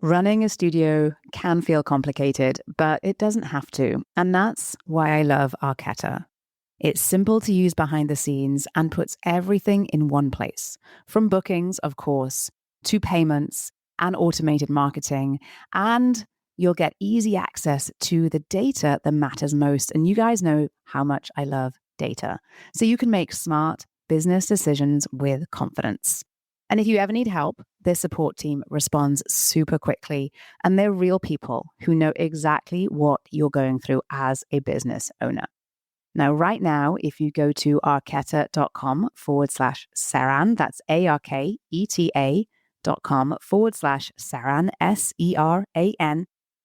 Running a studio can feel complicated, but it doesn't have to. And that's why I love Arketa. It's simple to use behind the scenes and puts everything in one place. From bookings, of course, to payments and automated marketing. And you'll get easy access to the data that matters most. And you guys know how much I love data. So you can make smart business decisions with confidence. And if you ever need help, their support team responds super quickly, and they're real people who know exactly what you're going through as a business owner. Now, right now, if you go to arketa.com/Seran, that's ARKETA.com/Seran, SERAN,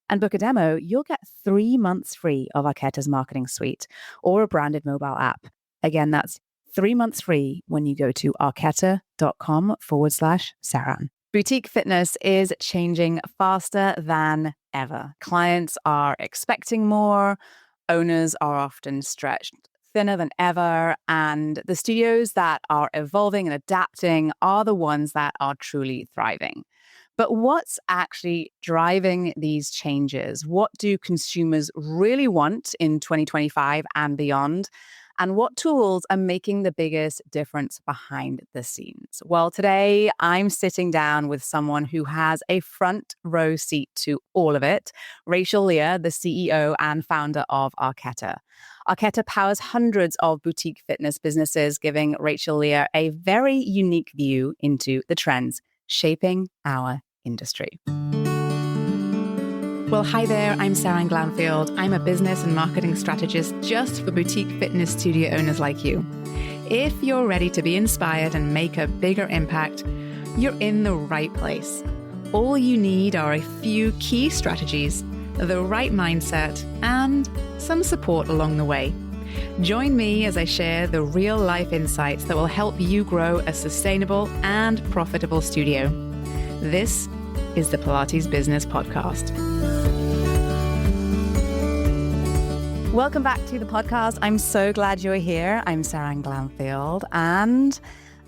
and book a demo, you'll get 3 months free of Arketa's marketing suite or a branded mobile app. Again, that's 3 months free when you go to arketa.com/Seran. Boutique fitness is changing faster than ever. Clients are expecting more. Owners are often stretched thinner than ever. And the studios that are evolving and adapting are the ones that are truly thriving. But what's actually driving these changes? What do consumers really want in 2025 and beyond? And what tools are making the biggest difference behind the scenes? Well, today I'm sitting down with someone who has a front row seat to all of it, Rachel Lea, the CEO and founder of Arketa. Arketa powers hundreds of boutique fitness businesses, giving Rachel Lea a very unique view into the trends shaping our industry. Well, hi there, I'm Seran Glanfield. I'm a business and marketing strategist just for boutique fitness studio owners like you. If you're ready to be inspired and make a bigger impact, you're in the right place. All you need are a few key strategies, the right mindset, and some support along the way. Join me as I share the real-life insights that will help you grow a sustainable and profitable studio. This is the Pilates Business Podcast. Welcome back to the podcast. I'm so glad you're here. I'm Seran Glanfield. And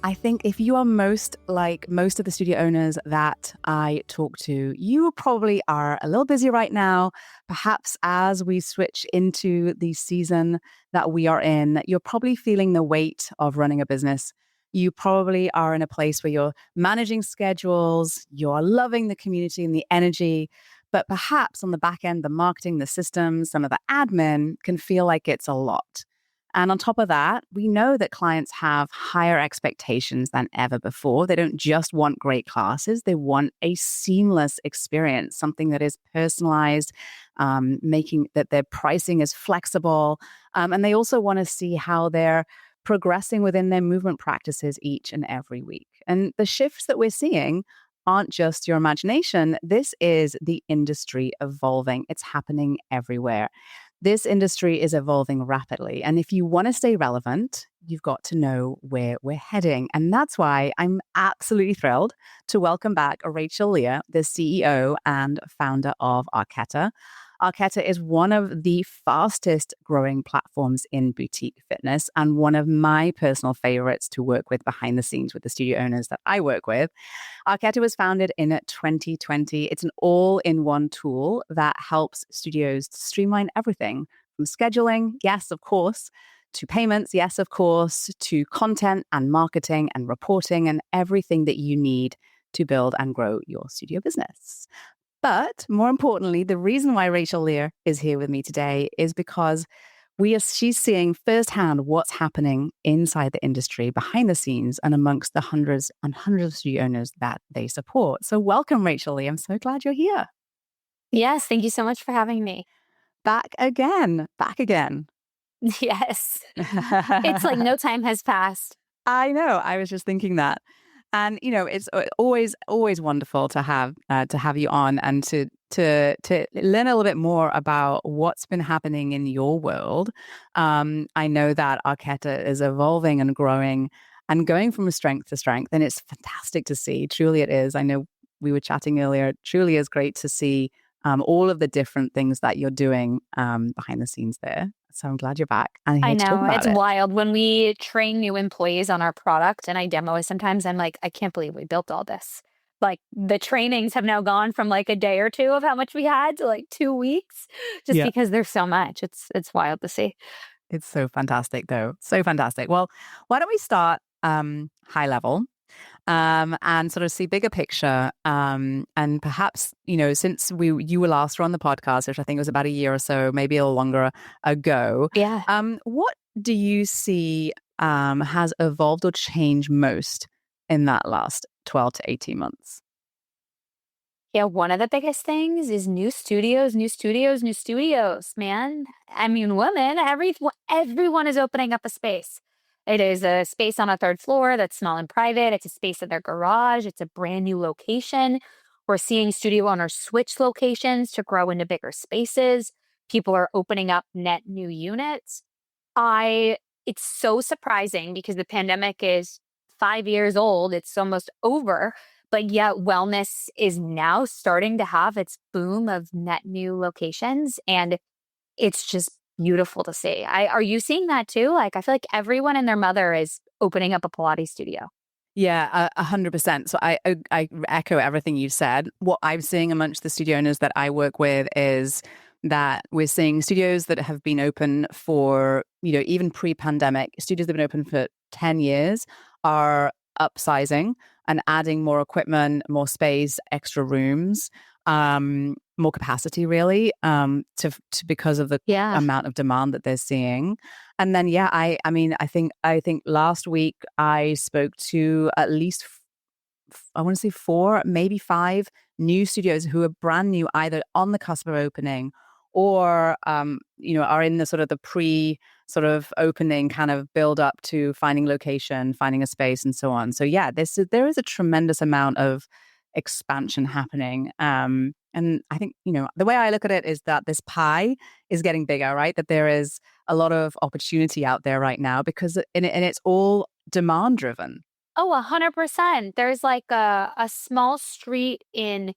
I think if you are most like most of the studio owners that I talk to, you probably are a little busy right now. Perhaps as we switch into the season that we are in, you're probably feeling the weight of running a business. You probably are in a place where you're managing schedules, you're loving the community and the energy, but perhaps on the back end, the marketing, the systems, some of the admin can feel like it's a lot. And on top of that, we know that clients have higher expectations than ever before. They don't just want great classes. They want a seamless experience, something that is personalized, making that their pricing is flexible. And they also want to see how they're progressing within their movement practices each and every week. And the shifts that we're seeing aren't just your imagination. This is the industry evolving. It's happening everywhere. This industry is evolving rapidly. And if you want to stay relevant, you've got to know where we're heading. And that's why I'm absolutely thrilled to welcome back Rachel Lea, the CEO and founder of Arketa. Arketa is one of the fastest growing platforms in boutique fitness and one of my personal favorites to work with behind the scenes with the studio owners that I work with. Arketa was founded in 2020. It's an all-in-one tool that helps studios streamline everything from scheduling, yes, of course, to payments, yes, of course, to content and marketing and reporting and everything that you need to build and grow your studio business. But more importantly, the reason why Rachel Lea is here with me today is because she's seeing firsthand what's happening inside the industry, behind the scenes, and amongst the hundreds and hundreds of studio owners that they support. So welcome, Rachel Lea. I'm so glad you're here. Yes, thank you so much for having me. Back again. Yes. It's like no time has passed. I know. I was just thinking that. And, you know, it's always wonderful to have you on and to learn a little bit more about what's been happening in your world. I know that Arketa is evolving and growing and going from strength to strength. And it's fantastic to see. Truly it is. I know we were chatting earlier. It truly is great to see all of the different things that you're doing behind the scenes there. So I'm glad you're back. And I know, it's wild. When we train new employees on our product and I demo it, sometimes I'm like, I can't believe we built all this. like the trainings have now gone from like a day or two of how much we had to like 2 weeks, just Yeah. because there's so much. It's wild to see. It's so fantastic, though. So fantastic. Well, why don't we start high level and sort of see bigger picture. And perhaps, since you were last on the podcast, which I think was about a year or so, maybe a little longer ago, Yeah. what do you see has evolved or changed most in that last 12 to 18 months? Yeah, one of the biggest things is new studios, new studios, new studios, man. I mean, women, everyone is opening up a space. It is a space on a third floor that's small and private. It's a space in their garage. It's a brand new location. We're seeing studio owners switch locations to grow into bigger spaces. People are opening up net new units. I It's so surprising because the pandemic is 5 years old. It's almost over, but yet wellness is now starting to have its boom of net new locations, and it's just beautiful to see. Are you seeing that too? Like, I feel like everyone and their mother is opening up a Pilates studio. Yeah, 100%. So I echo everything you said. What I'm seeing amongst the studio owners that I work with is that we're seeing studios that have been open for, even pre-pandemic, studios that have been open for 10 years are upsizing and adding more equipment, more space, extra rooms, more capacity really, to because of the Yeah. amount of demand that they're seeing. And then, yeah, I mean, I think last week I spoke to at least I want to say 4, maybe 5 new studios who are brand new, either on the cusp of opening or, are in the sort of the pre sort of opening kind of build up to finding location, finding a space, and so on. So yeah, there is a tremendous amount of expansion happening. And I think, the way I look at it is that this pie is getting bigger, right? That there is a lot of opportunity out there right now because and it's all demand driven. Oh, 100%. There's like a small street in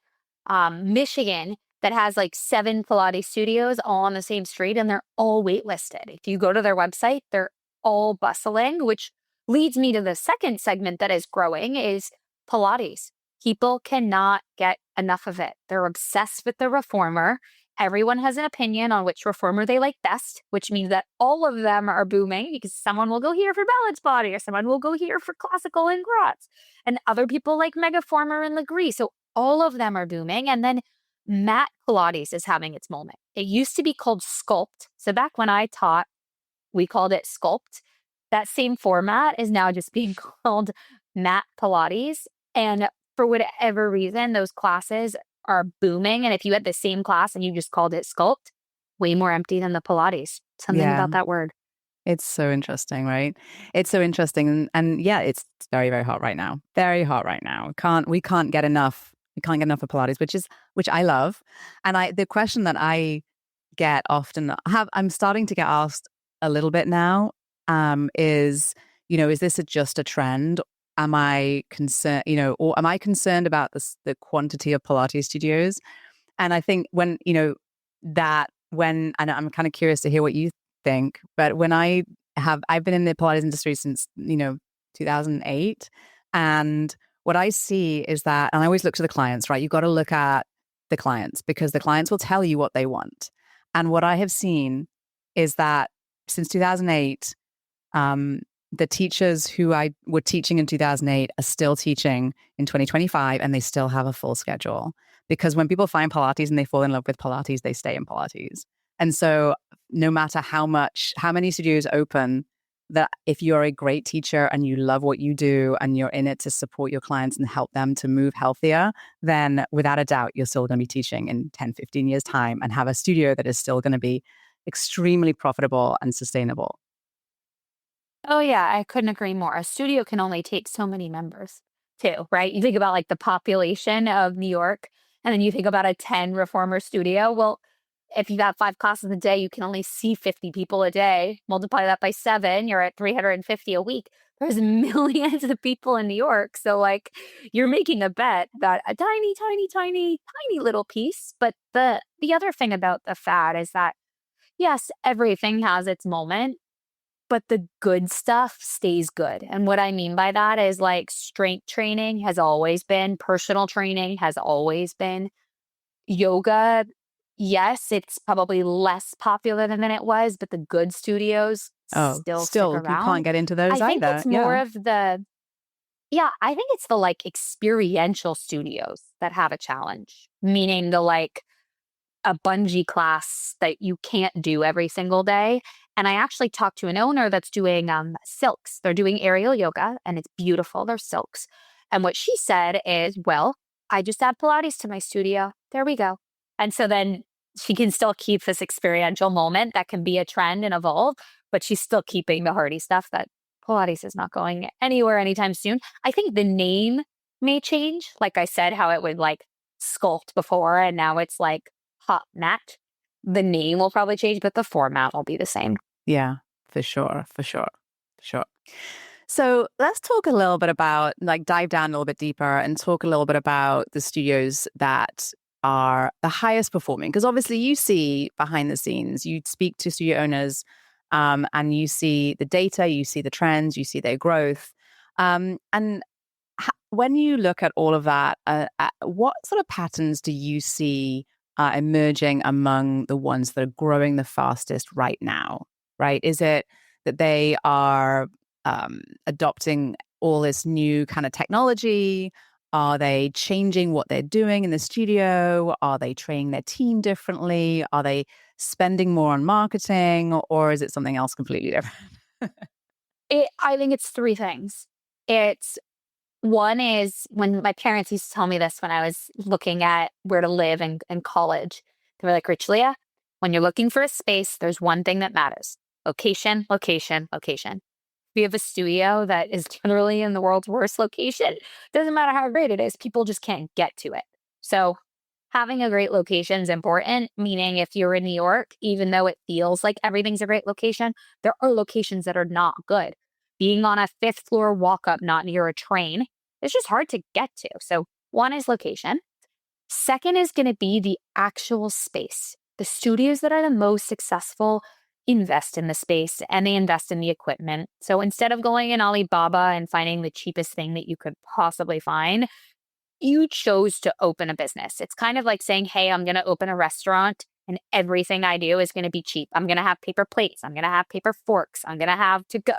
Michigan that has like 7 Pilates studios all on the same street, and they're all waitlisted. If you go to their website, they're all bustling, which leads me to the second segment that is growing is Pilates. People cannot get enough of it. They're obsessed with the reformer. Everyone has an opinion on which reformer they like best, which means that all of them are booming because someone will go here for balance body or someone will go here for classical and grots. And other people like Megaformer and Legree. So all of them are booming. And then mat Pilates is having its moment. It used to be called Sculpt. So back when I taught, we called it Sculpt. That same format is now just being called mat Pilates. And for whatever reason, those classes are booming. And if you had the same class and you just called it Sculpt, way more empty than the Pilates. Something Yeah. about that word. It's so interesting, right? It's so interesting, and yeah, it's very, very hot right now. Very hot right now. We can't get enough. We can't get enough of Pilates, which I love. And the question that I get often, I'm starting to get asked a little bit now, is, is this just a trend? Am I concerned, or am I concerned about the quantity of Pilates studios? And I think and I'm kind of curious to hear what you think, but I've been in the Pilates industry since, 2008. And what I see is that, and I always look to the clients, right? You've got to look at the clients because the clients will tell you what they want. And what I have seen is that since 2008, the teachers who I were teaching in 2008 are still teaching in 2025, and they still have a full schedule. Because when people find Pilates and they fall in love with Pilates, they stay in Pilates. And so no matter how many studios open, that if you're a great teacher and you love what you do and you're in it to support your clients and help them to move healthier, then without a doubt, you're still going to be teaching in 10, 15 years time and have a studio that is still going to be extremely profitable and sustainable. Oh, yeah, I couldn't agree more. A studio can only take so many members, too, right? You think about like the population of New York, and then you think about a 10 reformer studio. Well, if you got 5 classes a day, you can only see 50 people a day. Multiply that by 7, you're at 350 a week. There's millions of people in New York. So, like, you're making a bet that a tiny, tiny, tiny, tiny little piece. But the other thing about the fad is that, yes, everything has its moment. but the good stuff stays good. And what I mean by that is like strength training has always been, personal training has always been, yoga. Yes, it's probably less popular than it was, but the good studios Oh, still stick still, you can't around. get into those I think either. it's more Yeah. of the, yeah, I think it's the like experiential studios that have a challenge, meaning the like a bungee class that you can't do every single day. And I actually talked to an owner that's doing silks. They're doing aerial yoga and it's beautiful. They're silks. And what she said is, well, I just add Pilates to my studio. There we go. And so then she can still keep this experiential moment that can be a trend and evolve, but she's still keeping the hardy stuff that Pilates is not going anywhere anytime soon. I think the name may change. Like I said, how it would like sculpt before and now it's like hot mat. The name will probably change, but the format will be the same. Yeah, for sure. For sure. For sure. So let's talk a little bit about, like, dive down a little bit deeper and talk a little bit about the studios that are the highest performing. Because obviously you see behind the scenes, you speak to studio owners and you see the data, you see the trends, you see their growth. And when you look at all of that, what sort of patterns do you see emerging among the ones that are growing the fastest right now? Right? Is it that they are adopting all this new kind of technology? Are they changing what they're doing in the studio? Are they training their team differently? Are they spending more on marketing, or is it something else completely different? I think it's three things. It's one is when my parents used to tell me this when I was looking at where to live in college. They were like, Rachel Lea, when you're looking for a space, there's one thing that matters: location, location, location. We have a studio that is generally in the world's worst location. Doesn't matter how great it is, people just can't get to it. So having a great location is important, meaning if you're in New York, even though it feels like everything's a great location, there are locations that are not good. Being on a fifth floor walk up, not near a train, it's just hard to get to. So one is location. Second is going to be the actual space. The studios that are the most successful invest in the space and they invest in the equipment. So instead of going in Alibaba and finding the cheapest thing that you could possibly find, you chose to open a business. It's kind of like saying, hey, I'm going to open a restaurant and everything I do is going to be cheap. I'm going to have paper plates. I'm going to have paper forks. I'm going to have to go.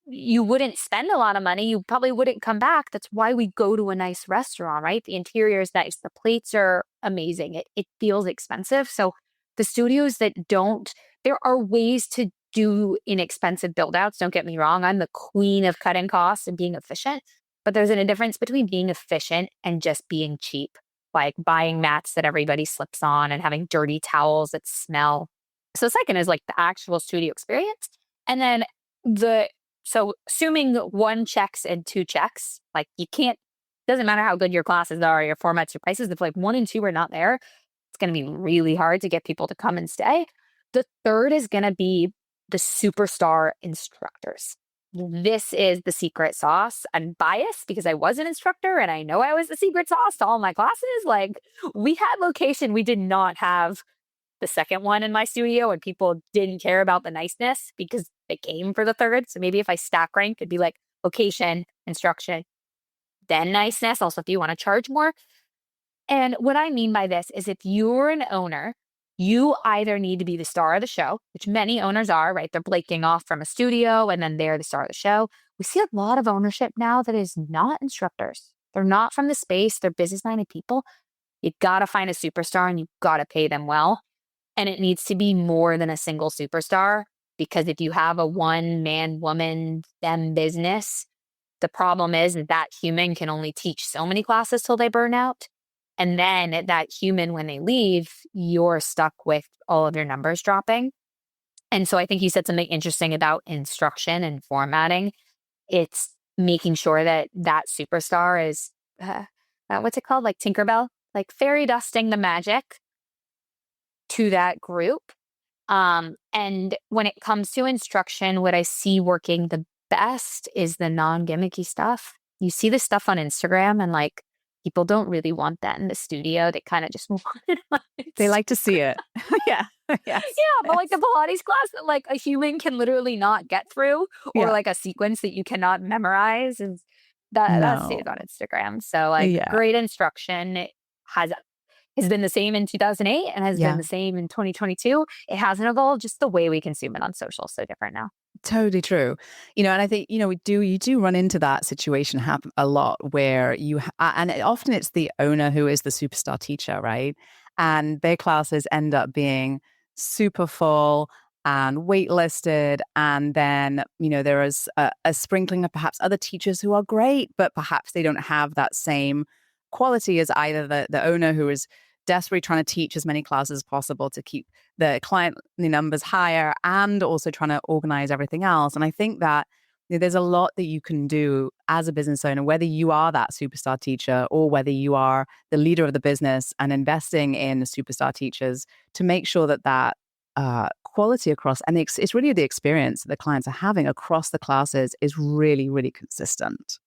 You wouldn't spend a lot of money. You probably wouldn't come back. That's why we go to a nice restaurant, right? The interior is nice. The plates are amazing. It feels expensive. So the studios that don't, there are ways to do inexpensive build outs. Don't get me wrong. I'm the queen of cutting costs and being efficient, but there's a difference between being efficient and just being cheap, like buying mats that everybody slips on and having dirty towels that smell. So second is like the actual studio experience. And then so assuming one checks and two checks, like you can't, doesn't matter how good your classes are, your formats, your prices, if like one and two are not there, it's going to be really hard to get people to come and stay. The third is going to be the superstar instructors. This is the secret sauce. I'm biased because I was an instructor and I know I was the secret sauce to all my classes. Like we had location, we did not have the second one in my studio and people didn't care about the niceness because they came for the third. So maybe if I stack rank, it'd be like location, instruction, then niceness. Also, if you want to charge more. And what I mean by this is if you're an owner, you either need to be the star of the show, which many owners are, right? They're breaking off from a studio and then they're the star of the show. We see a lot of ownership now that is not instructors. They're not from the space. They're business-minded people. You got to find a superstar and you got to pay them well. And it needs to be more than a single superstar, because if you have a one man, woman, them business, the problem is that human can only teach so many classes till they burn out. And then that human, when they leave, you're stuck with all of your numbers dropping. And so I think you said something interesting about instruction and formatting. It's making sure that that superstar is, what's it called? Like Tinkerbell, like fairy dusting the magic to that group. And when it comes to instruction, what I see working the best is the non-gimmicky stuff. You see the stuff on Instagram and like people don't really want that in the studio. They kind of just want it. They like to see it. Yeah. Yes. Yeah, but like Yes. the Pilates class that like a human can literally not get through, or Yeah. like a sequence that you cannot memorize, is that No. stays on Instagram. So like Yeah. great instruction. It has been the same in 2008 and has been Yeah. the same in 2022. It hasn't evolved, just the way we consume it on social is so different now. Totally true. And I think, you do run into that situation happen a lot where often it's the owner who is the superstar teacher, right? And their classes end up being super full and waitlisted. And then, there is a sprinkling of perhaps other teachers who are great, but perhaps they don't have that same quality as either the owner who is desperately trying to teach as many classes as possible to keep the client numbers higher and also trying to organize everything else. And I think that there's a lot that you can do as a business owner, whether you are that superstar teacher or whether you are the leader of the business and investing in superstar teachers to make sure that quality across, and it's really the experience that the clients are having across the classes is really, really consistent.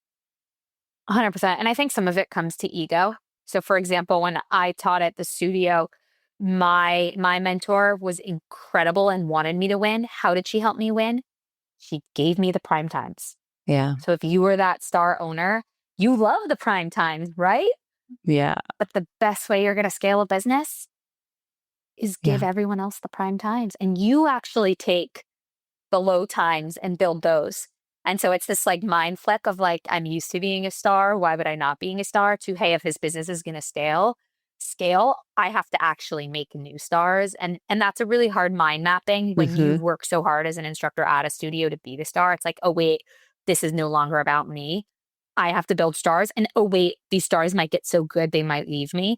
100%. And I think some of it comes to ego. So for example, when I taught at the studio, my mentor was incredible and wanted me to win. How did she help me win? She gave me the prime times. Yeah. So if you were that star owner, you love the prime times, right? Yeah. But the best way you're going to scale a business is give Yeah. everyone else the prime times. And you actually take the low times and build those. And so it's this like mind flick of like, I'm used to being a star. Why would I not being a star? To, hey, if his business is going to scale, I have to actually make new stars. And that's a really hard mind mapping when Hmm. you've worked so hard as an instructor at a studio to be the star. It's like, oh, wait, this is no longer about me. I have to build stars. And oh, wait, these stars might get so good, they might leave me.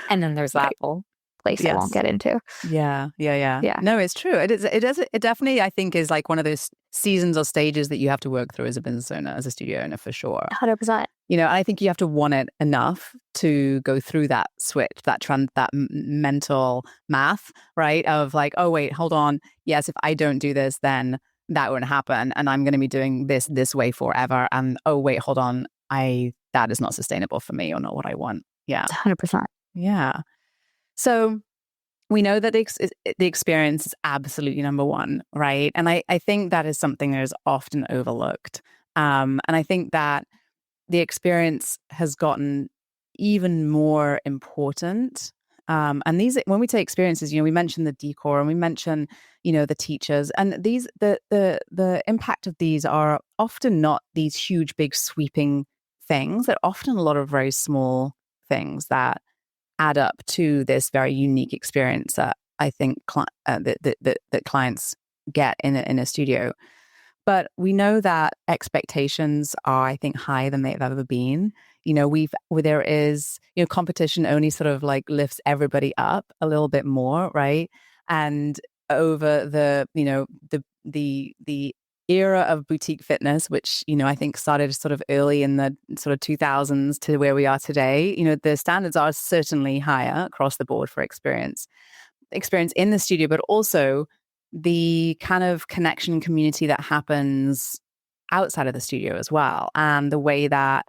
And then there's that Right. whole place I won't Yes. get into. Yeah, yeah, yeah. Yeah, No, it's true. It is. It does. It definitely, I think, is like one of those seasons or stages that you have to work through as a business owner, as a studio owner, for sure. 100%. I think you have to want it enough to go through that switch, that mental math, right? Of like, oh wait, hold on. Yes, if I don't do this, then that won't happen, and I'm going to be doing this way forever. And oh wait, hold on, that is not sustainable for me, or not what I want. Yeah, 100%. yeah. So we know that the experience is absolutely number one, right? And I think that is something that is often overlooked. And I think that the experience has gotten even more important. And when we take experiences, we mentioned the decor and we mentioned, the teachers, and the impact of these are often not these huge, big, sweeping things. They're often a lot of very small things that add up to this very unique experience that I think that clients get in a studio. But we know that expectations are, I think, higher than they've ever been. There is, competition only sort of like lifts everybody up a little bit more, right? And over the era of boutique fitness, which, I think started sort of early in the sort of 2000s to where we are today, the standards are certainly higher across the board for experience in the studio, but also the kind of connection community that happens outside of the studio as well. And the way that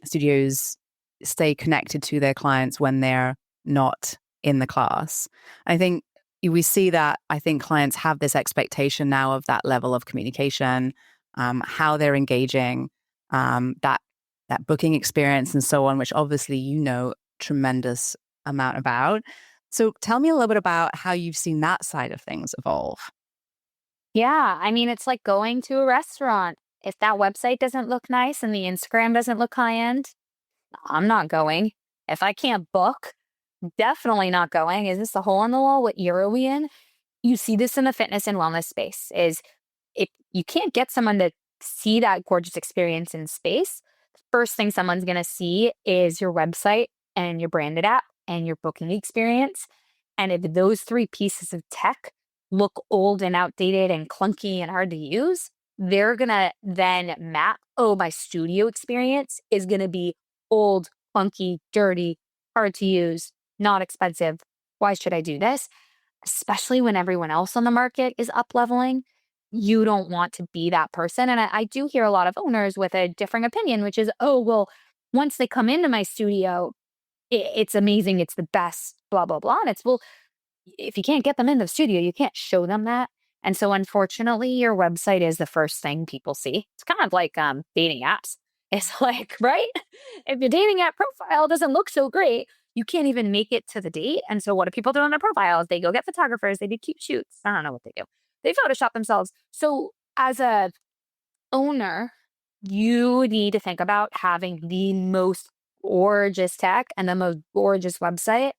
studios stay connected to their clients when they're not in the class. I think we see that, I think clients have this expectation now of that level of communication, how they're engaging, that booking experience and so on, which obviously tremendous amount about. So tell me a little bit about how you've seen that side of things evolve. Yeah, I mean, it's like going to a restaurant. If that website doesn't look nice and the Instagram doesn't look high end, I'm not going. If I can't book, definitely not going. Is this a hole in the wall? What year are we in? You see this in the fitness and wellness space is if you can't get someone to see that gorgeous experience in space, the first thing someone's going to see is your website and your branded app and your booking experience. And if those three pieces of tech look old and outdated and clunky and hard to use, they're going to then map, oh, my studio experience is going to be old, clunky, dirty, hard to use, not expensive. Why should I do this? Especially when everyone else on the market is up leveling. You don't want to be that person. And I do hear a lot of owners with a differing opinion, which is, oh, well, once they come into my studio, it's amazing. It's the best, blah, blah, blah. And it's, well, if you can't get them in the studio, you can't show them that. And so unfortunately, your website is the first thing people see. It's kind of like dating apps. It's like, right? If your dating app profile doesn't look so great, you can't even make it to the date. And so what do people do on their profiles? They go get photographers, they do cute shoots. I don't know what they do. They Photoshop themselves. So as a owner, you need to think about having the most gorgeous tech and the most gorgeous website.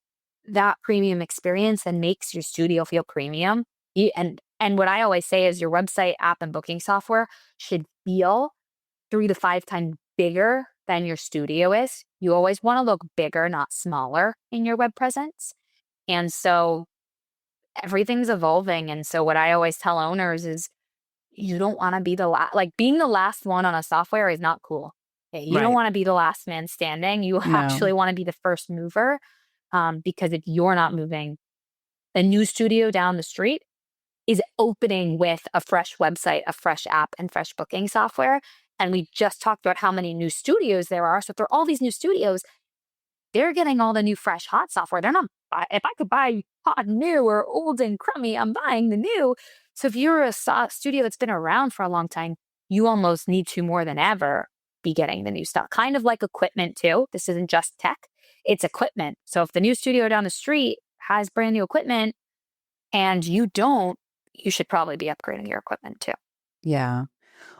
That premium experience that makes your studio feel premium. And what I always say is your website, app, and booking software should feel 3 to 5 times bigger than your studio is. You always want to look bigger, not smaller in your web presence. And so everything's evolving. And so what I always tell owners is you don't want to be the last, like being the last one on a software is not cool. You don't Right. want to be the last man standing. You No. actually want to be the first mover, because if you're not moving, the new studio down the street is opening with a fresh website, a fresh app, and fresh booking software. And we just talked about how many new studios there are. So if there are all these new studios, they're getting all the new fresh hot software. They're not, if I could buy hot new or old and crummy, I'm buying the new. So if you're a studio that's been around for a long time, you almost need to more than ever be getting the new stuff. Kind of like equipment too. This isn't just tech, it's equipment. So if the new studio down the street has brand new equipment and you don't, you should probably be upgrading your equipment too. Yeah.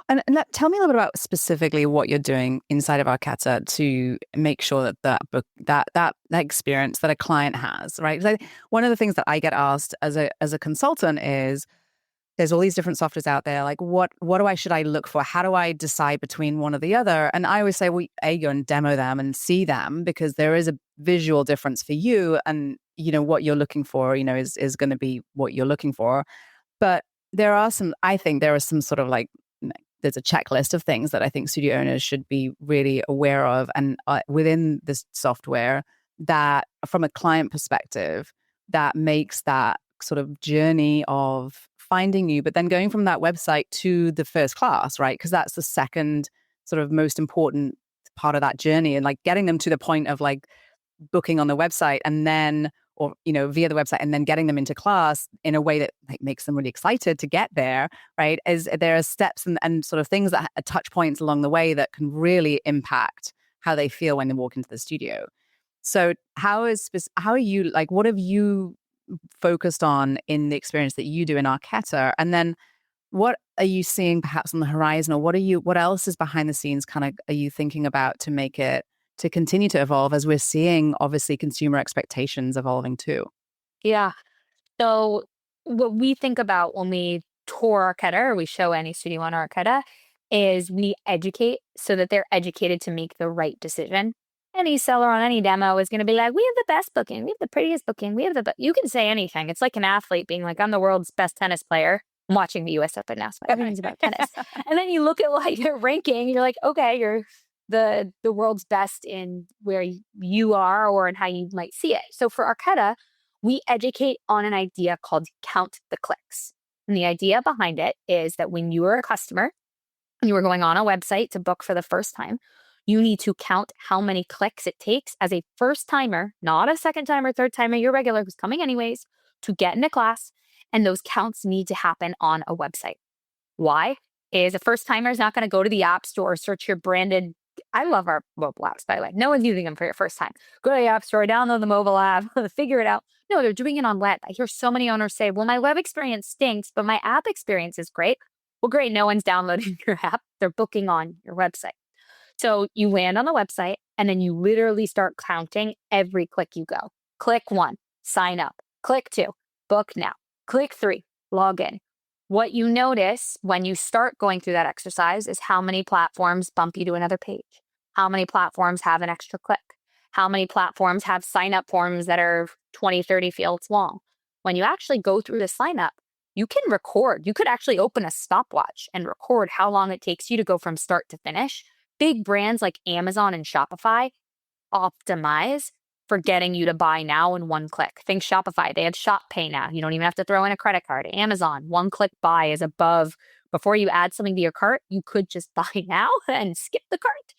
And tell me a little bit about specifically what you're doing inside of Arketa to make sure that experience that a client has, right? So one of the things that I get asked as a consultant is there's all these different softwares out there. Like should I look for? How do I decide between one or the other? And I always say, well, go and demo them and see them because there is a visual difference for you, and what you're looking for, is going to be what you're looking for. But I think there are some sort of like, there's a checklist of things that I think studio owners should be really aware of. And within this software that from a client perspective, that makes that sort of journey of finding you, but then going from that website to the first class, right? Because that's the second sort of most important part of that journey, and like getting them to the point of like booking on the website and then or via the website and then getting them into class in a way that like makes them really excited to get there, right? Is there are steps and sort of things that are touch points along the way that can really impact how they feel when they walk into the studio. So how are you, like, what have you focused on in the experience that you do in Arketa? And then what are you seeing perhaps on the horizon, or what else is behind the scenes kind of are you thinking about to continue to evolve as we're seeing obviously consumer expectations evolving too? Yeah. So what we think about when we tour Arketa or we show any studio on Arketa is we educate so that they're educated to make the right decision. Any seller on any demo is going to be like, we have the best booking, we have the prettiest booking, we have you can say anything. It's like an athlete being like, I'm the world's best tennis player. I'm watching the US Open now, so everything's about tennis. And then you look at like your ranking, you're like, okay, you're the world's best in where you are or in how you might see it. So for Arketa, we educate on an idea called count the clicks. And the idea behind it is that when you are a customer, you are going on a website to book for the first time, you need to count how many clicks it takes as a first timer, not a second timer, third timer, your regular who's coming anyways, to get into class. And those counts need to happen on a website. Why? Is a first timer is not going to go to the app store, search your branded. I love our mobile apps, by the way. No one's using them for your first time. Go to the app store, download the mobile app, figure it out. No, they're doing it on web. I hear so many owners say, well, my web experience stinks, but my app experience is great. Well, great. No one's downloading your app. They're booking on your website. So you land on the website and then you literally start counting every click you go. Click 1, sign up. Click 2, book now. Click 3, log in. What you notice when you start going through that exercise is how many platforms bump you to another page. How many platforms have an extra click? How many platforms have sign-up forms that are 20, 30 fields long? When you actually go through the sign-up, you can record. You could actually open a stopwatch and record how long it takes you to go from start to finish. Big brands like Amazon and Shopify optimize for getting you to buy now in one click. Think Shopify. They have Shop Pay now. You don't even have to throw in a credit card. Amazon, one click buy is above. Before you add something to your cart, you could just buy now and skip the cart.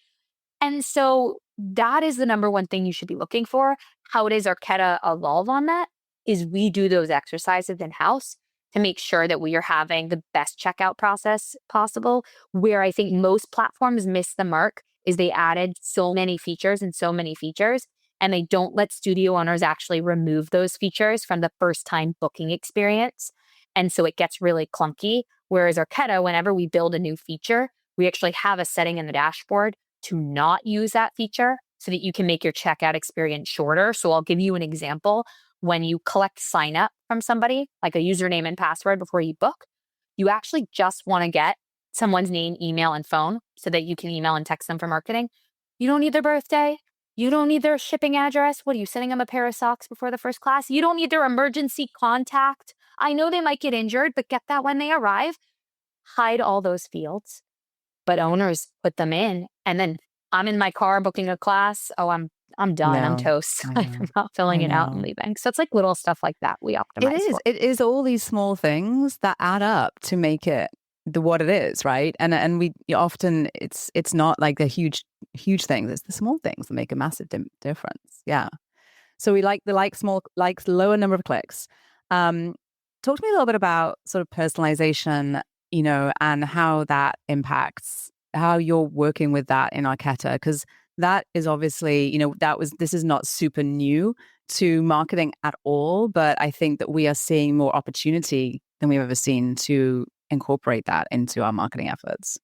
And so that is the number one thing you should be looking for. How does Arketa evolve on that? is we do those exercises in-house to make sure that we are having the best checkout process possible. Where I think most platforms miss the mark is they added so many features, and they don't let studio owners actually remove those features from the first time booking experience. And so it gets really clunky. Whereas Arketa, whenever we build a new feature, we actually have a setting in the dashboard to not use that feature so that you can make your checkout experience shorter. So I'll give you an example. When you collect sign up from somebody, like a username and password before you book, you actually just want to get someone's name, email, and phone so that you can email and text them for marketing. You don't need their birthday. You don't need their shipping address. What are you sending them a pair of socks before the first class? You don't need their emergency contact. I know they might get injured, but get that when they arrive. Hide all those fields, but owners put them in. And then I'm in my car booking a class. Oh, I'm done. I'm No, toast. I I'm know. not filling I it out and know. leaving. So it's like little stuff like that we optimize for. It is all these small things that add up to make it what it is, right? And we often it's not like the huge things. It's the small things that make a massive difference. Yeah. So we like the small lower number of clicks. Talk to me a little bit about sort of personalization, and how that impacts how you're working with that in Arketa, because that is obviously, this is not super new to marketing at all, but I think that we are seeing more opportunity than we've ever seen to incorporate that into our marketing efforts.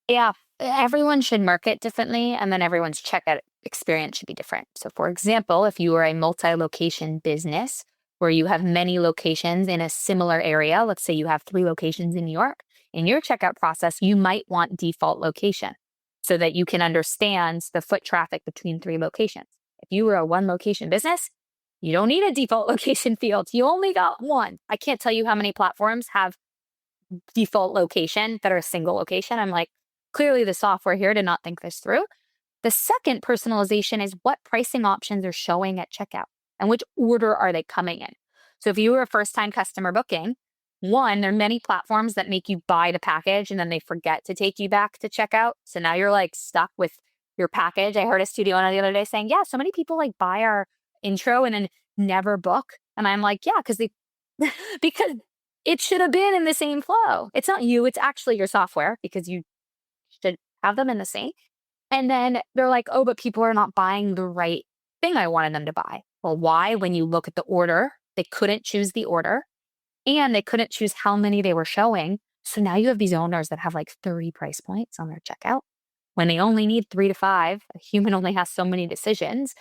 Yeah, everyone should market differently, and then everyone's checkout experience should be different. So, for example, if you are a multi-location business where you have many locations in a similar area, let's say you have 3 locations in New York, in your checkout process, you might want default location so that you can understand the foot traffic between 3 locations. If you were a 1-location business, you don't need a default location field. You only got one. I can't tell you how many platforms have default location that are a single location. I'm like, clearly the software here did not think this through. The second personalization is what pricing options are showing at checkout and which order are they coming in. So if you were a first-time customer booking, one, there are many platforms that make you buy the package and then they forget to take you back to checkout. So now you're like stuck with your package. I heard a studio owner the other day saying, yeah, so many people like buy our intro and then never book. And I'm like, yeah, because because it should have been in the same flow. It's not you, it's actually your software because you should have them in the same. And then they're like, oh, but people are not buying the right thing I wanted them to buy. Well, why? When you look at the order, they couldn't choose the order and they couldn't choose how many they were showing. So now you have these owners that have like 30 price points on their checkout when they only need 3 to 5. A human only has so many decisions.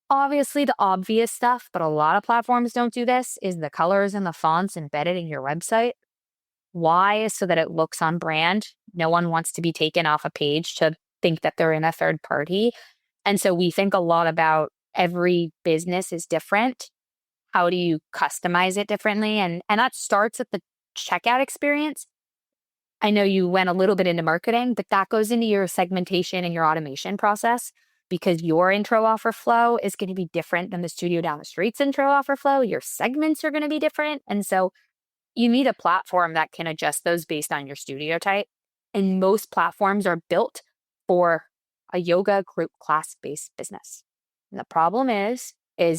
Obviously, the obvious stuff, but a lot of platforms don't do this, is the colors and the fonts embedded in your website. Why? So that it looks on brand. No one wants to be taken off a page to think that they're in a third party. And so we think a lot about every business is different. How do you customize it differently? And that starts at the checkout experience. I know you went a little bit into marketing, but that goes into your segmentation and your automation process because your intro offer flow is going to be different than the studio down the street's intro offer flow. Your segments are going to be different. And so you need a platform that can adjust those based on your studio type. And most platforms are built for a yoga group class-based business. And the problem is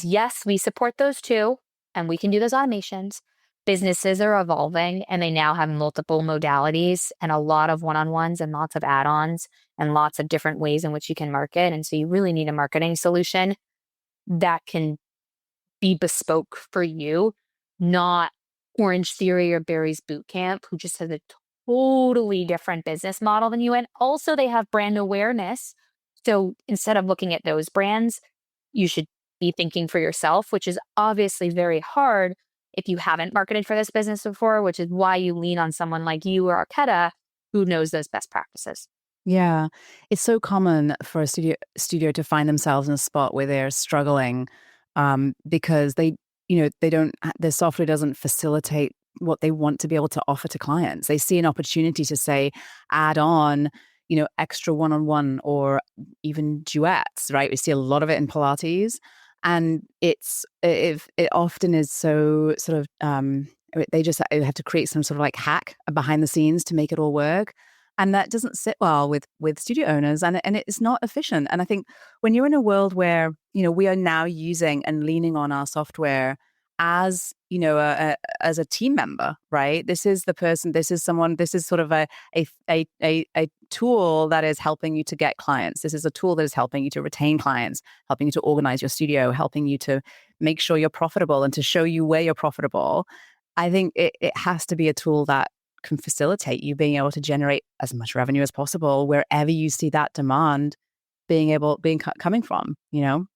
yes, we support those too, and we can do those automations. Businesses are evolving and they now have multiple modalities and a lot of one-on-ones and lots of add-ons and lots of different ways in which you can market. And so you really need a marketing solution that can be bespoke for you, not Orange Theory or Barry's Bootcamp, who just has a totally different business model than you. And also they have brand awareness. So instead of looking at those brands, you should be thinking for yourself, which is obviously very hard if you haven't marketed for this business before, which is why you lean on someone like you or Arketa who knows those best practices. Yeah, it's so common for a studio to find themselves in a spot where they're struggling because they don't, their software doesn't facilitate what they want to be able to offer to clients. They see an opportunity to say, add on, extra one-on-one or even duets, right? We see a lot of it in Pilates, and it often is so sort of they just have to create some sort of like hack behind the scenes to make it all work. And that doesn't sit well with studio owners, and it's not efficient. And I think when you're in a world where we are now using and leaning on our software as, as a team member, right? This is the person, this is someone, this is sort of a tool that is helping you to get clients. This is a tool that is helping you to retain clients, helping you to organize your studio, helping you to make sure you're profitable and to show you where you're profitable. I think it has to be a tool that can facilitate you being able to generate as much revenue as possible wherever you see that demand coming from, Yeah,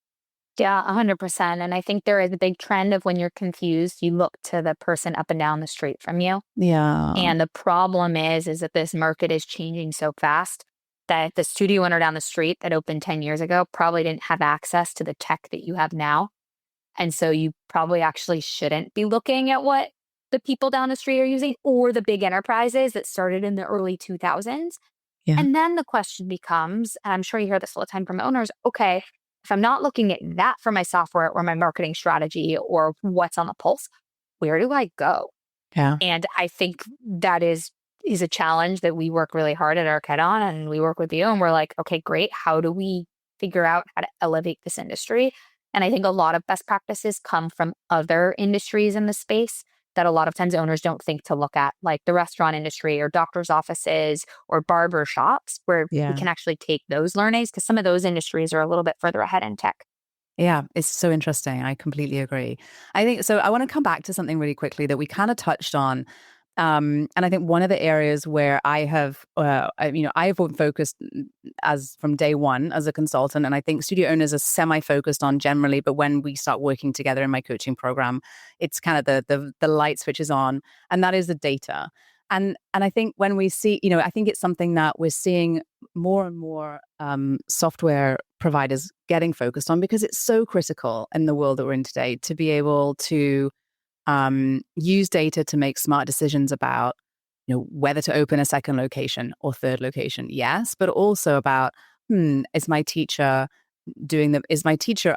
100%. And I think there is a big trend of when you're confused, you look to the person up and down the street from you. Yeah. And the problem is that this market is changing so fast that the studio owner down the street that opened 10 years ago probably didn't have access to the tech that you have now. And so you probably actually shouldn't be looking at what the people down the street are using or the big enterprises that started in the early 2000s. Yeah. And then the question becomes, and I'm sure you hear this all the time from owners, okay, if I'm not looking at that for my software or my marketing strategy or what's on the pulse, where do I go? Yeah. And I think that is a challenge that we work really hard at Arketa on, and we work with you, and we're like, okay, great. How do we figure out how to elevate this industry? And I think a lot of best practices come from other industries in the space that a lot of times owners don't think to look at, like the restaurant industry or doctor's offices or barber shops, where we can actually take those learnings because some of those industries are a little bit further ahead in tech. Yeah, it's so interesting. I completely agree. I think so. I want to come back to something really quickly that we kind of touched on. And I think one of the areas where I have focused as from day one as a consultant, and I think studio owners are semi-focused on generally, but when we start working together in my coaching program, it's kind of the light switches on, and that is the data. And I think when we see, I think it's something that we're seeing more and more software providers getting focused on because it's so critical in the world that we're in today to be able to use data to make smart decisions about, whether to open a second location or third location. Yes, but also about, is my teacher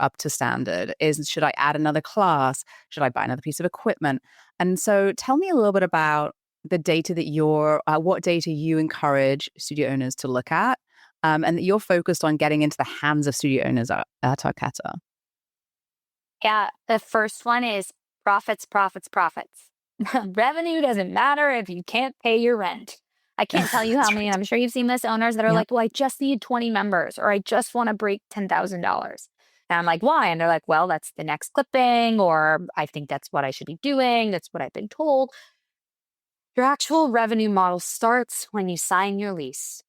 up to standard? Should I add another class? Should I buy another piece of equipment? And so tell me a little bit about the data that what data you encourage studio owners to look at, and that you're focused on getting into the hands of studio owners at Arketa. Yeah, the first one is profits, profits, profits. Revenue doesn't matter if you can't pay your rent. I can't tell you how many, and I'm sure you've seen this, owners that are like, well, I just need 20 members, or I just want to break $10,000. And I'm like, why? And they're like, well, that's the next clipping, or I think that's what I should be doing. That's what I've been told. Your actual revenue model starts when you sign your lease.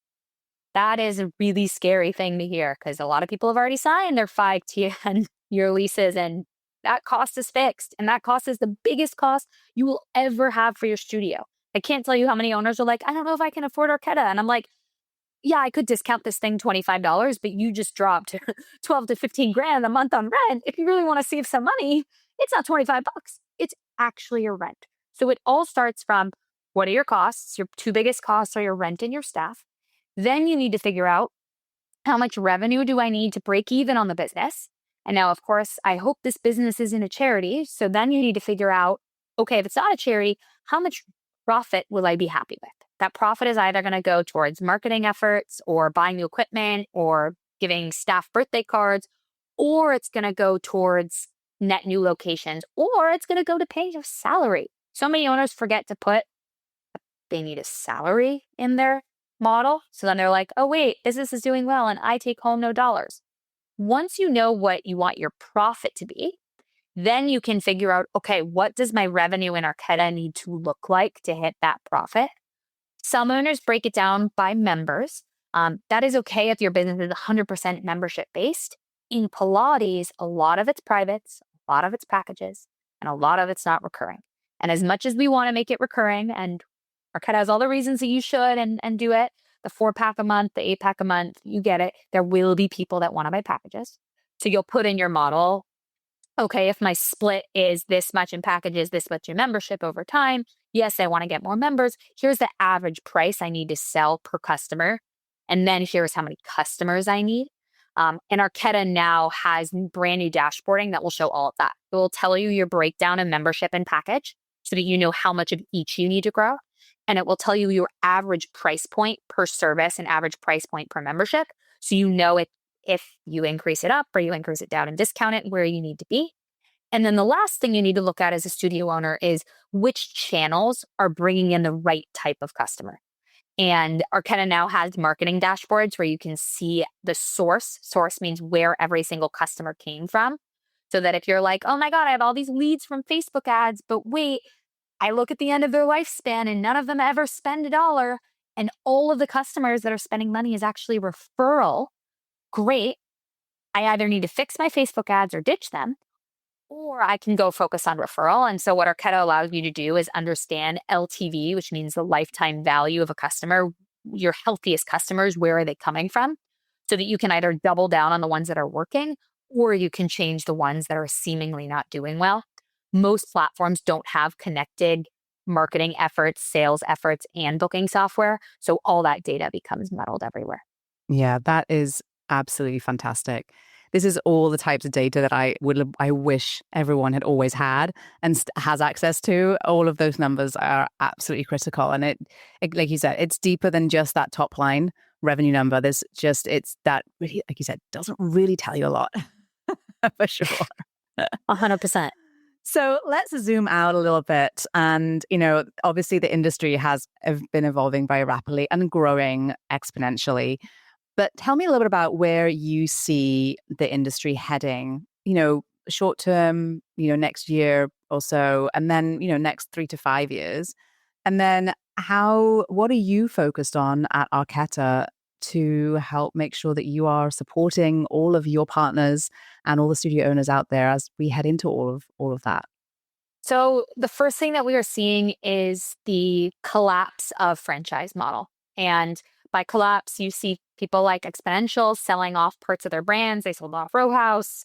That is a really scary thing to hear because a lot of people have already signed their 5 to 10-year leases, and that cost is fixed. And that cost is the biggest cost you will ever have for your studio. I can't tell you how many owners are like, I don't know if I can afford Arketa. And I'm like, yeah, I could discount this thing $25, but you just dropped 12 to 15 grand a month on rent. If you really want to save some money, it's not $25. It's actually your rent. So it all starts from, what are your costs? Your 2 biggest costs are your rent and your staff. Then you need to figure out, how much revenue do I need to break even on the business? And now, of course, I hope this business isn't a charity. So then you need to figure out, okay, if it's not a charity, how much profit will I be happy with? That profit is either going to go towards marketing efforts or buying new equipment or giving staff birthday cards, or it's going to go towards net new locations, or it's going to go to paying a salary. So many owners forget to put they need a salary in their model. So then they're like, oh, wait, business is doing well and I take home no dollars. Once you know what you want your profit to be, then you can figure out, okay, what does my revenue in Arketa need to look like to hit that profit? Some owners break it down by members. That is okay if your business is 100% membership based. In Pilates, a lot of it's privates, a lot of it's packages, and a lot of it's not recurring. And as much as we want to make it recurring, and Arketa has all the reasons that you should and do it, the 4-pack a month, the 8-pack a month, you get it. There will be people that want to buy packages. So you'll put in your model, okay, if my split is this much in packages, this much in membership over time, yes, I want to get more members. Here's the average price I need to sell per customer. And then here's how many customers I need. And Arketa now has brand new dashboarding that will show all of that. It will tell you your breakdown of membership and package so that you know how much of each you need to grow. And it will tell you your average price point per service and average price point per membership. So you know if you increase it up or you increase it down and discount it where you need to be. And then the last thing you need to look at as a studio owner is which channels are bringing in the right type of customer. And Arketa now has marketing dashboards where you can see the source. Source means where every single customer came from. So that if you're like, oh my God, I have all these leads from Facebook ads, but wait, I look at the end of their lifespan and none of them ever spend $1. And all of the customers that are spending money is actually referral. Great. I either need to fix my Facebook ads or ditch them, or I can go focus on referral. And so what Arketa allows you to do is understand LTV, which means the lifetime value of a customer, your healthiest customers, where are they coming from? So that you can either double down on the ones that are working, or you can change the ones that are seemingly not doing well. Most platforms don't have connected marketing efforts, sales efforts, and booking software. So all that data becomes muddled everywhere. Yeah, that is absolutely fantastic. This is all the types of data that I wish everyone had always had and has access to. All of those numbers are absolutely critical. And it, like you said, it's deeper than just that top line revenue number. It's that, really, like you said, doesn't really tell you a lot for sure. 100%. So let's zoom out a little bit. And, obviously the industry has been evolving very rapidly and growing exponentially. But tell me a little bit about where you see the industry heading, short term, next year or so, and then, next 3 to 5 years. And then what are you focused on at Arketa to help make sure that you are supporting all of your partners and all the studio owners out there as we head into all of that? So the first thing that we are seeing is the collapse of franchise model. And by collapse, you see people like Exponential selling off parts of their brands. They sold off Row House.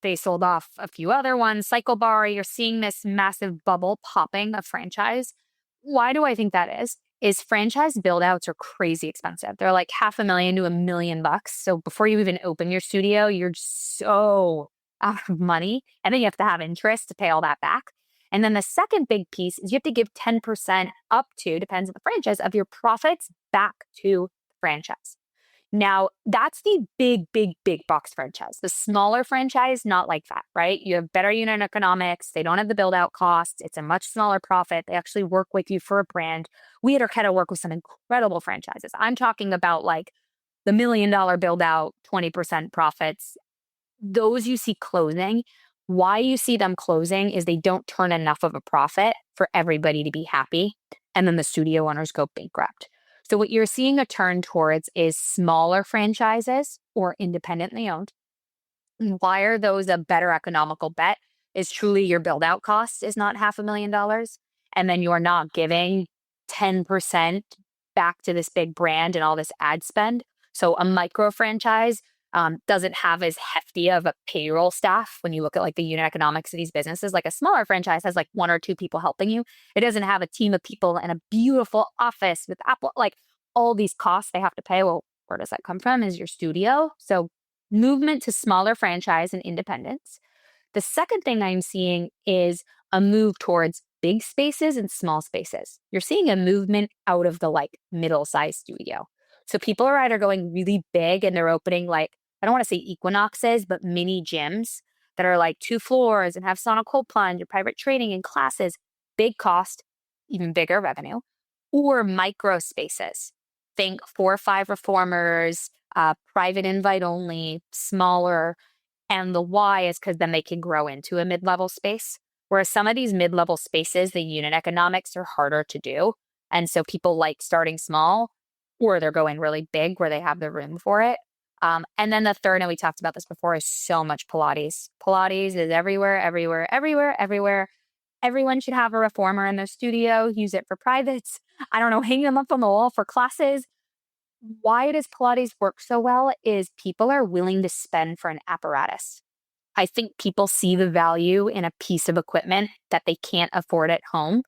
They sold off a few other ones, Cycle Bar. You're seeing this massive bubble popping of franchise. Why do I think that is? Is franchise build outs are crazy expensive. They're like $500,000 to $1 million. So before you even open your studio, you're so out of money. And then you have to have interest to pay all that back. And then the second big piece is you have to give 10% up to, depends on the franchise, of your profits back to the franchise. Now, that's the big box franchise. The smaller franchise, not like that, right? You have better unit economics. They don't have the build out costs. It's a much smaller profit. They actually work with you for a brand. We at Arketa work with some incredible franchises. I'm talking about like the $1 million build out, 20% profits. Those you see closing. Why you see them closing is they don't turn enough of a profit for everybody to be happy. And then the studio owners go bankrupt. So what you're seeing a turn towards is smaller franchises or independently owned. And why are those a better economical bet? Is truly your build out cost is not $500,000. And then you're not giving 10% back to this big brand and all this ad spend. So a micro franchise doesn't have as hefty of a payroll staff when you look at like the unit economics of these businesses. Like a smaller franchise has like 1 or 2 people helping you. It doesn't have a team of people and a beautiful office with Apple, like all these costs they have to pay. Well, where does that come from? Is your studio. So movement to smaller franchise and independence. The second thing I'm seeing is a move towards big spaces and small spaces. You're seeing a movement out of the like middle-sized studio. So people are either going really big and they're opening like, I don't want to say equinoxes, but mini gyms that are like 2 floors and have sauna cold plunge and private training and classes, big cost, even bigger revenue, or micro spaces. Think 4 or 5 reformers, private invite only, smaller. And the why is because then they can grow into a mid-level space. Whereas some of these mid-level spaces, the unit economics are harder to do. And so people like starting small or they're going really big where they have the room for it. And then the third, and we talked about this before, is so much Pilates. Pilates is everywhere. Everyone should have a reformer in their studio, use it for privates. I don't know, hang them up on the wall for classes. Why does Pilates work so well is people are willing to spend for an apparatus. I think people see the value in a piece of equipment that they can't afford at home.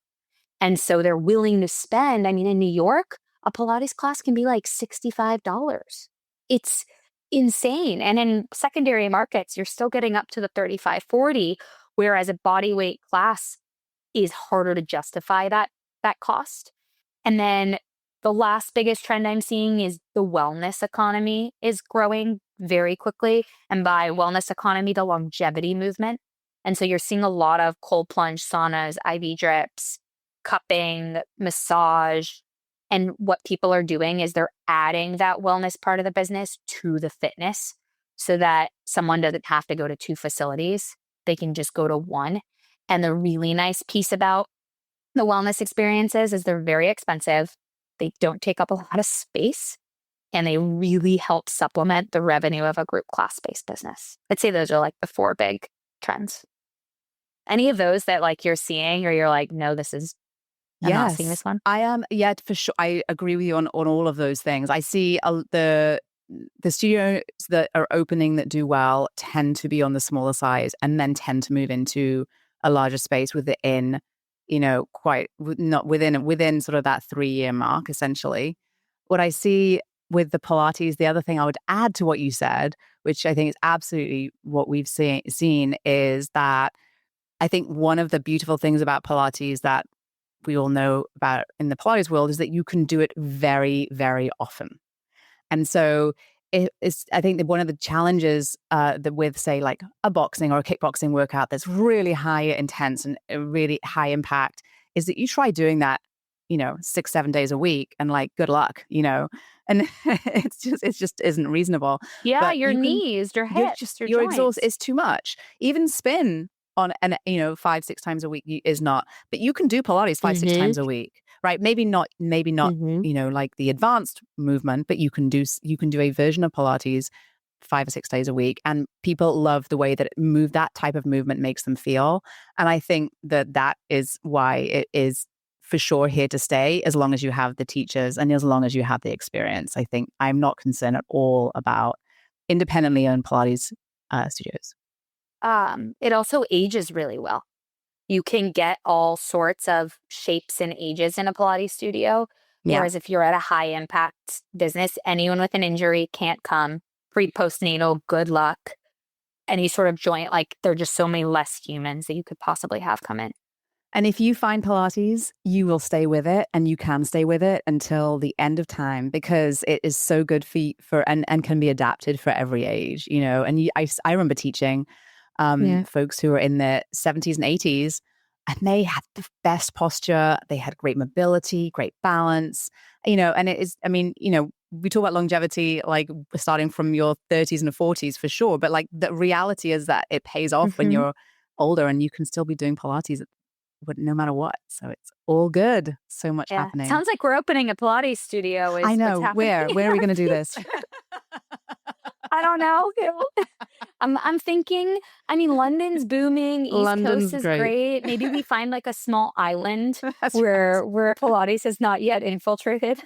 And so they're willing to spend. I mean, in New York, a Pilates class can be like $65. It's insane. And in secondary markets, you're still getting up to the 35, 40, whereas a body weight class is harder to justify that cost. And then the last biggest trend I'm seeing is the wellness economy is growing very quickly. And by wellness economy, the longevity movement. And so you're seeing a lot of cold plunge saunas, IV drips, cupping, massage. And what people are doing is they're adding that wellness part of the business to the fitness so that someone doesn't have to go to 2 facilities. They can just go to 1. And the really nice piece about the wellness experiences is they're very expensive. They don't take up a lot of space, and they really help supplement the revenue of a group class-based business. I'd say those are like the 4 big trends. Any of those that like you're seeing or you're like, no, I'm not seeing this one? I am. Yeah, for sure. I agree with you on all of those things. I see the studios that are opening that do well tend to be on the smaller size and then tend to move into a larger space within, not within sort of that 3-year mark, essentially. What I see with the Pilates, the other thing I would add to what you said, which I think is absolutely what we've seen is that I think one of the beautiful things about Pilates that we all know about in the Pilates world is that you can do it very, very often. And so I think that one of the challenges that with, say, like a boxing or a kickboxing workout that's really high intense and really high impact is that you try doing that, 6-7 days a week and like, good luck, and it's just isn't reasonable. Yeah, but your knees, your hips, your you're joints. exhausted. It's too much. Even spin on 5-6 times a week is not, but you can do Pilates 5-6 times a week, right? Maybe not, like the advanced movement, but you can do a version of Pilates 5 or 6 days a week, and people love the way that that type of movement makes them feel. And I think that is why it is for sure here to stay, as long as you have the teachers and as long as you have the experience. I think I'm not concerned at all about independently owned Pilates studios. It also ages really well. You can get all sorts of shapes and ages in a Pilates studio. Yeah. Whereas if you're at a high impact business, anyone with an injury can't come. Pre-postnatal, good luck. Any sort of joint, like there are just so many less humans that you could possibly have come in. And if you find Pilates, you will stay with it, and you can stay with it until the end of time, because it is so good and can be adapted for every age, And I remember teaching folks who were in their 70s and 80s, and they had the best posture. They had great mobility, great balance, and it is, we talk about longevity, like starting from your 30s and 40s for sure. But like the reality is that it pays off when you're older, and you can still be doing Pilates no matter what. So it's all good. So much happening. Sounds like we're opening a Pilates studio. I know. Where are we going to do this? I don't know. I'm thinking, London's booming. East Coast is great. Maybe we find like a small island where Pilates has not yet infiltrated.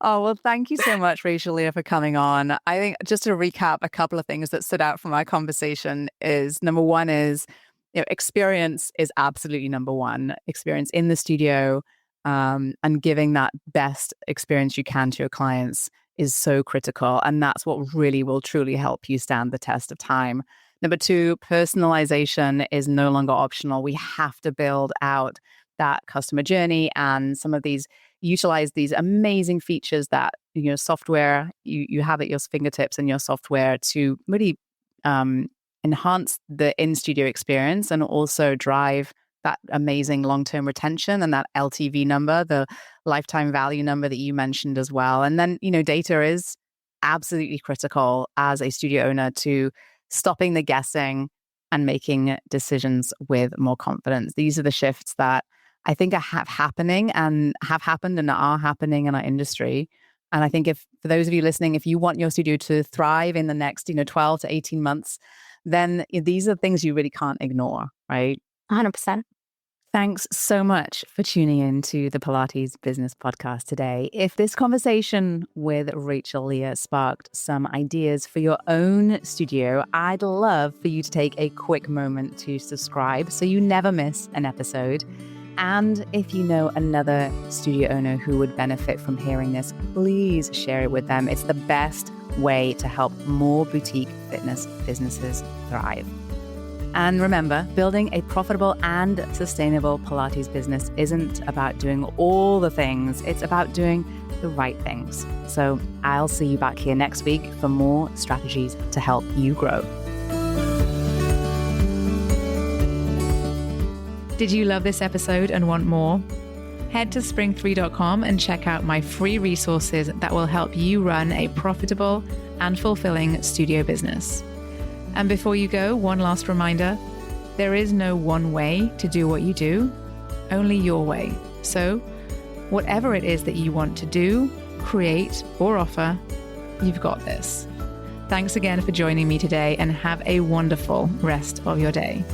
Oh, well, thank you so much, Rachel Lea, for coming on. I think just to recap a couple of things that stood out from our conversation is, number one is, experience is absolutely number one. Experience in the studio and giving that best experience you can to your clients is so critical. And that's what really will truly help you stand the test of time. Number two, personalization is no longer optional. We have to build out that customer journey and utilize these amazing features that, software, you have at your fingertips and your software to really enhance the in-studio experience and also drive that amazing long-term retention and that LTV number, the lifetime value number that you mentioned as well. And then, data is absolutely critical as a studio owner to stopping the guessing and making decisions with more confidence. These are the shifts that I think have happened and are happening in our industry. And I think for those of you listening, if you want your studio to thrive in the next, 12 to 18 months, then these are things you really can't ignore, right? 100%. Thanks so much for tuning in to the Pilates Business Podcast today. If this conversation with Rachel Lea sparked some ideas for your own studio, I'd love for you to take a quick moment to subscribe so you never miss an episode. And if you know another studio owner who would benefit from hearing this, please share it with them. It's the best way to help more boutique fitness businesses thrive. And remember, building a profitable and sustainable Pilates business isn't about doing all the things. It's about doing the right things. So I'll see you back here next week for more strategies to help you grow. Did you love this episode and want more? Head to spring3.com and check out my free resources that will help you run a profitable and fulfilling studio business. And before you go, one last reminder, there is no one way to do what you do, only your way. So whatever it is that you want to do, create, or offer, you've got this. Thanks again for joining me today and have a wonderful rest of your day.